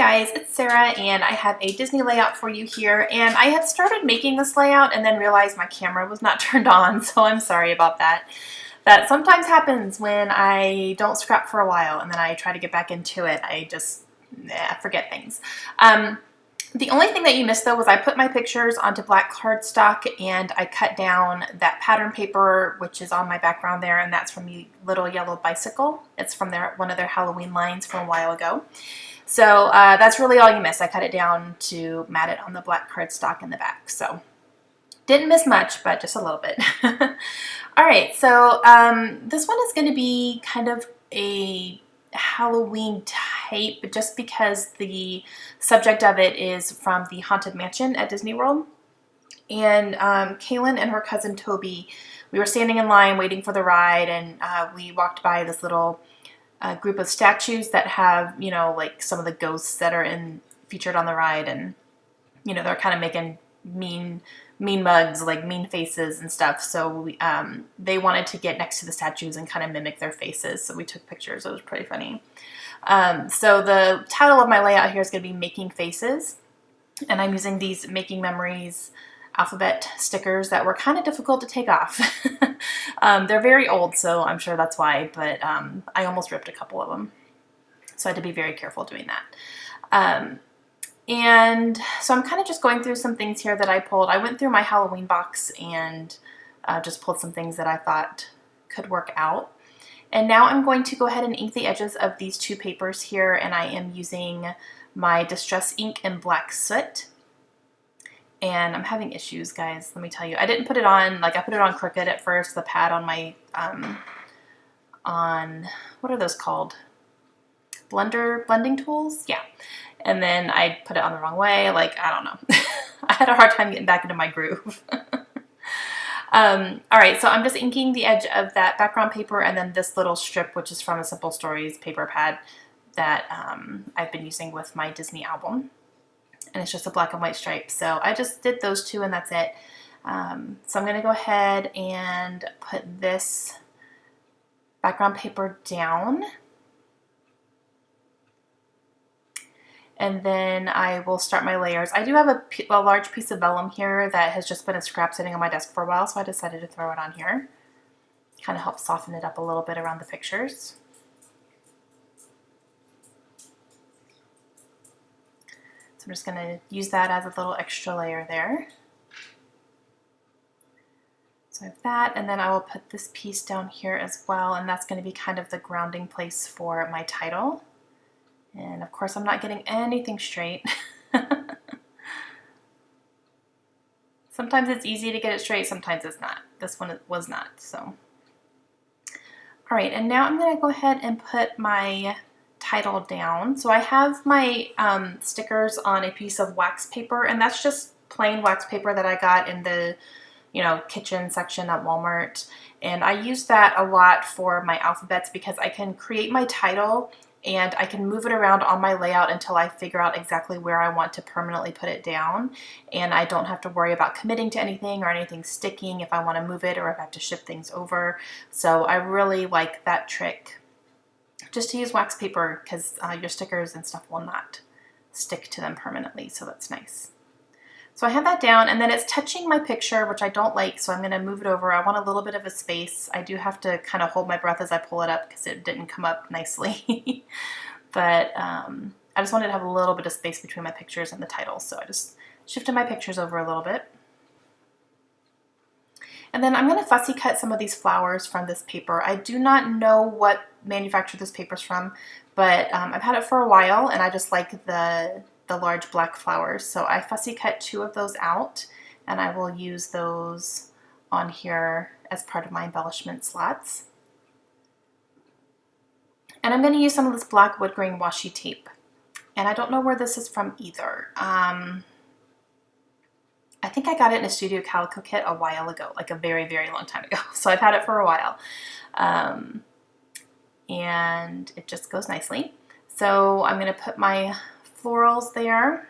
guys, it's Sarah and I have a Disney layout for you here, and I had started making this layout and then realized my camera was not turned on, so I'm sorry about that. That sometimes happens when I don't scrap for a while and then I try to get back into it. I just forget things. The only thing that you missed though was I put my pictures onto black cardstock and I cut down that pattern paper, which is on my background there, and that's from the Little Yellow Bicycle. It's from one of their Halloween lines from a while ago. So that's really all you missed. I cut it down to mat it on the black cardstock in the back. So didn't miss much, but just a little bit. All right, so this one is going to be kind of a Halloween type just because the subject of it is from the Haunted Mansion at Disney World. And Kaylin and her cousin Toby, we were standing in line waiting for the ride, and we walked by this little group of statues that have, you know, like some of the ghosts that are featured on the ride, and you know, they're kind of making mean mugs, like mean faces and stuff. So they wanted to get next to the statues and kind of mimic their faces. So we took pictures. It was pretty funny. So the title of my layout here is going to be Making Faces. And I'm using these Making Memories alphabet stickers that were kind of difficult to take off. They're very old, so I'm sure that's why, but I almost ripped a couple of them. So I had to be very careful doing that. And so I'm kind of just going through some things here that I pulled. I went through my Halloween box and just pulled some things that I thought could work out. And now I'm going to go ahead and ink the edges of these two papers here, and I am using my Distress ink in Black Soot. And I'm having issues, guys, let me tell you. I didn't put it on, like I put it on crooked at first, the pad on my, what are those called? Blending tools? Yeah. And then I put it on the wrong way. Like, I don't know. I had a hard time getting back into my groove. All right, so I'm just inking the edge of that background paper and then this little strip, which is from a Simple Stories paper pad that I've been using with my Disney album. And it's just a black and white stripe. So I just did those two and that's it. So I'm going to go ahead and put this background paper down. And then I will start my layers. I do have a large piece of vellum here that has just been a scrap sitting on my desk for a while, so I decided to throw it on here. Kind of helps soften it up a little bit around the pictures. So I'm just going to use that as a little extra layer there. So I have that, and then I will put this piece down here as well, and that's going to be kind of the grounding place for my title. And of course I'm not getting anything straight. Sometimes it's easy to get it straight, sometimes it's not. This one was not, so. All right, and now I'm going to go ahead and put my title down. So I have my stickers on a piece of wax paper, and that's just plain wax paper that I got in the, you know, kitchen section at Walmart. And I use that a lot for my alphabets because I can create my title and I can move it around on my layout until I figure out exactly where I want to permanently put it down. And I don't have to worry about committing to anything or anything sticking if I want to move it or if I have to shift things over. So I really like that trick, just to use wax paper, because your stickers and stuff will not stick to them permanently. So that's nice. So I have that down, and then it's touching my picture, which I don't like, so I'm going to move it over. I want a little bit of a space. I do have to kind of hold my breath as I pull it up because it didn't come up nicely. But I just wanted to have a little bit of space between my pictures and the title, so I just shifted my pictures over a little bit. And then I'm going to fussy cut some of these flowers from this paper. I do not know what manufacturer this paper's from, but I've had it for a while, and I just like the large black flowers. So I fussy cut two of those out, and I will use those on here as part of my embellishment slots. And I'm going to use some of this black wood grain washi tape. And I don't know where this is from either. I think I got it in a Studio Calico kit a while ago, like a very, very long time ago. So I've had it for a while. And it just goes nicely. So I'm going to put my florals there,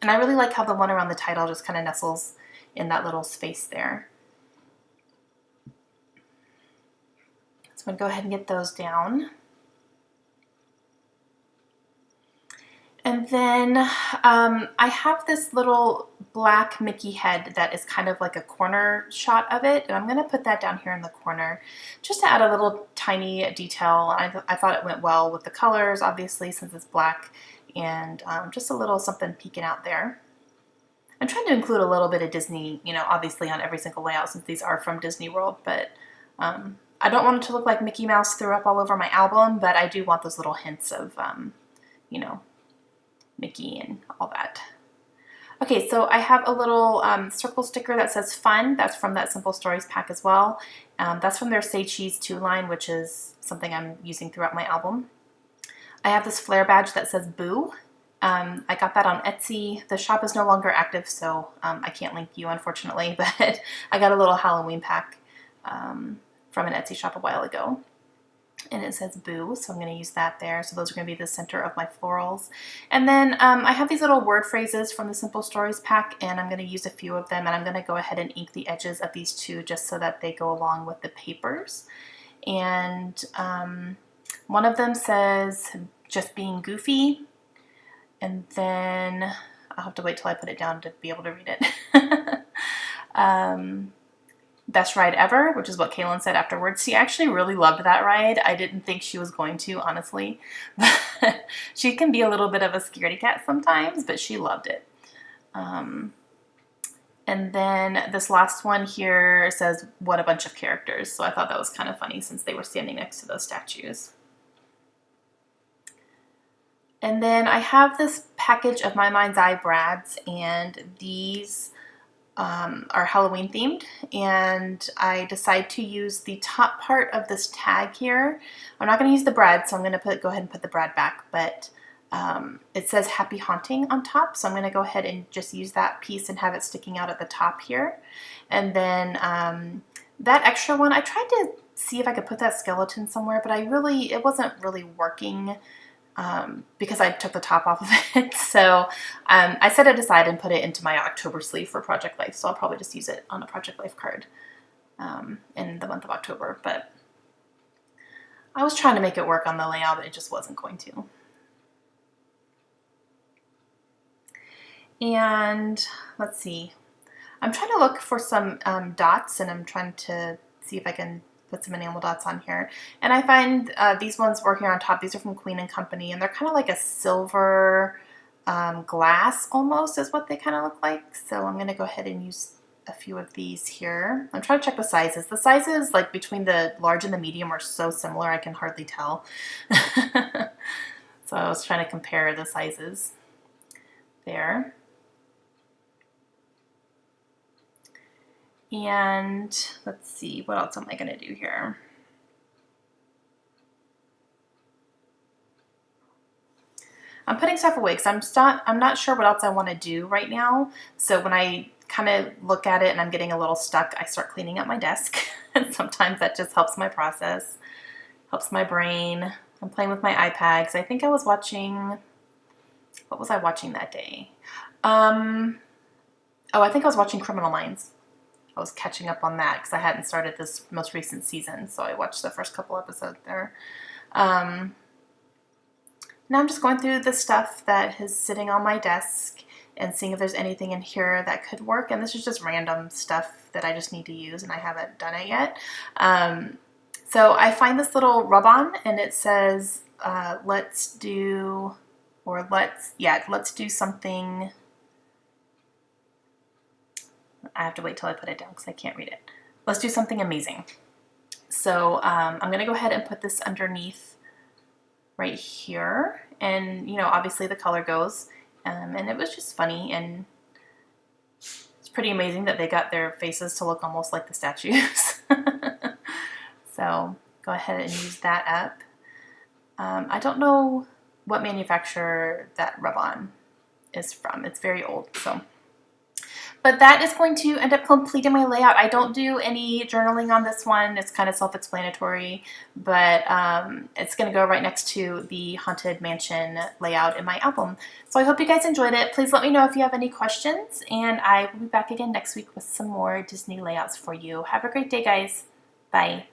and I really like how the one around the title just kind of nestles in that little space there. So I'm going to go ahead and get those down. And And then I have this little black Mickey head that is kind of like a corner shot of it. And I'm going to put that down here in the corner just to add a little tiny detail. I thought it went well with the colors, obviously, since it's black. And just a little something peeking out there. I'm trying to include a little bit of Disney, you know, obviously on every single layout since these are from Disney World. But I don't want it to look like Mickey Mouse threw up all over my album. But I do want those little hints of, you know, Mickey and all that. Okay, so I have a little circle sticker that says fun. That's from that Simple Stories pack as well. That's from their Say Cheese 2 line, which is something I'm using throughout my album. I have this flare badge that says boo. I got that on Etsy. The shop is no longer active, so I can't link you, unfortunately, but I got a little Halloween pack from an Etsy shop a while ago. And it says boo, so I'm going to use that there. So those are going to be the center of my florals. And then I have these little word phrases from the Simple Stories pack, and I'm going to use a few of them, and I'm going to go ahead and ink the edges of these two just so that they go along with the papers. And one of them says just being goofy, and then I'll have to wait till I put it down to be able to read it. Best ride ever, which is what Kaylin said afterwards. She actually really loved that ride. I didn't think she was going to, honestly. She can be a little bit of a scaredy cat sometimes, but she loved it. And then this last one here says, what a bunch of characters. So I thought that was kind of funny since they were standing next to those statues. And then I have this package of My Mind's Eye brads, and these are Halloween themed, and I decide to use the top part of this tag here. I'm not going to use the brad, so I'm going to go ahead and put the brad back, but it says Happy Haunting on top, so I'm going to go ahead and just use that piece and have it sticking out at the top here. And then that extra one, I tried to see if I could put that skeleton somewhere, but it wasn't really working. Because I took the top off of it. So I set it aside and put it into my October sleeve for Project Life. So I'll probably just use it on a Project Life card in the month of October. But I was trying to make it work on the layout, but it just wasn't going to. And let's see. I'm trying to look for some dots, and I'm trying to see if I can put some enamel dots on here. And I find these ones were here on top. These are from Queen and Company, and they're kind of like a silver glass almost is what they kind of look like. So I'm going to go ahead and use a few of these here. I'm trying to check the sizes. The sizes like between the large and the medium are so similar I can hardly tell. So I was trying to compare the sizes there. And let's see, what else am I going to do here? I'm putting stuff away because I'm not sure what else I want to do right now. So when I kind of look at it and I'm getting a little stuck, I start cleaning up my desk. And sometimes that just helps my process, helps my brain. I'm playing with my iPad because I think I was watching, what was I watching that day? Oh, I think I was watching Criminal Minds. I was catching up on that because I hadn't started this most recent season, so I watched the first couple episodes there. Now I'm just going through the stuff that is sitting on my desk and seeing if there's anything in here that could work, and this is just random stuff that I just need to use, and I haven't done it yet. So I find this little rub-on, and it says, let's do something. I have to wait till I put it down because I can't read it. Let's do something amazing. So I'm going to go ahead and put this underneath right here. And, you know, obviously the color goes. And it was just funny. And it's pretty amazing that they got their faces to look almost like the statues. So go ahead and use that up. I don't know what manufacturer that rub-on is from. It's very old, so. But that is going to end up completing my layout. I don't do any journaling on this one. It's kind of self-explanatory, but it's going to go right next to the Haunted Mansion layout in my album. So I hope you guys enjoyed it. Please let me know if you have any questions, and I will be back again next week with some more Disney layouts for you. Have a great day, guys. Bye.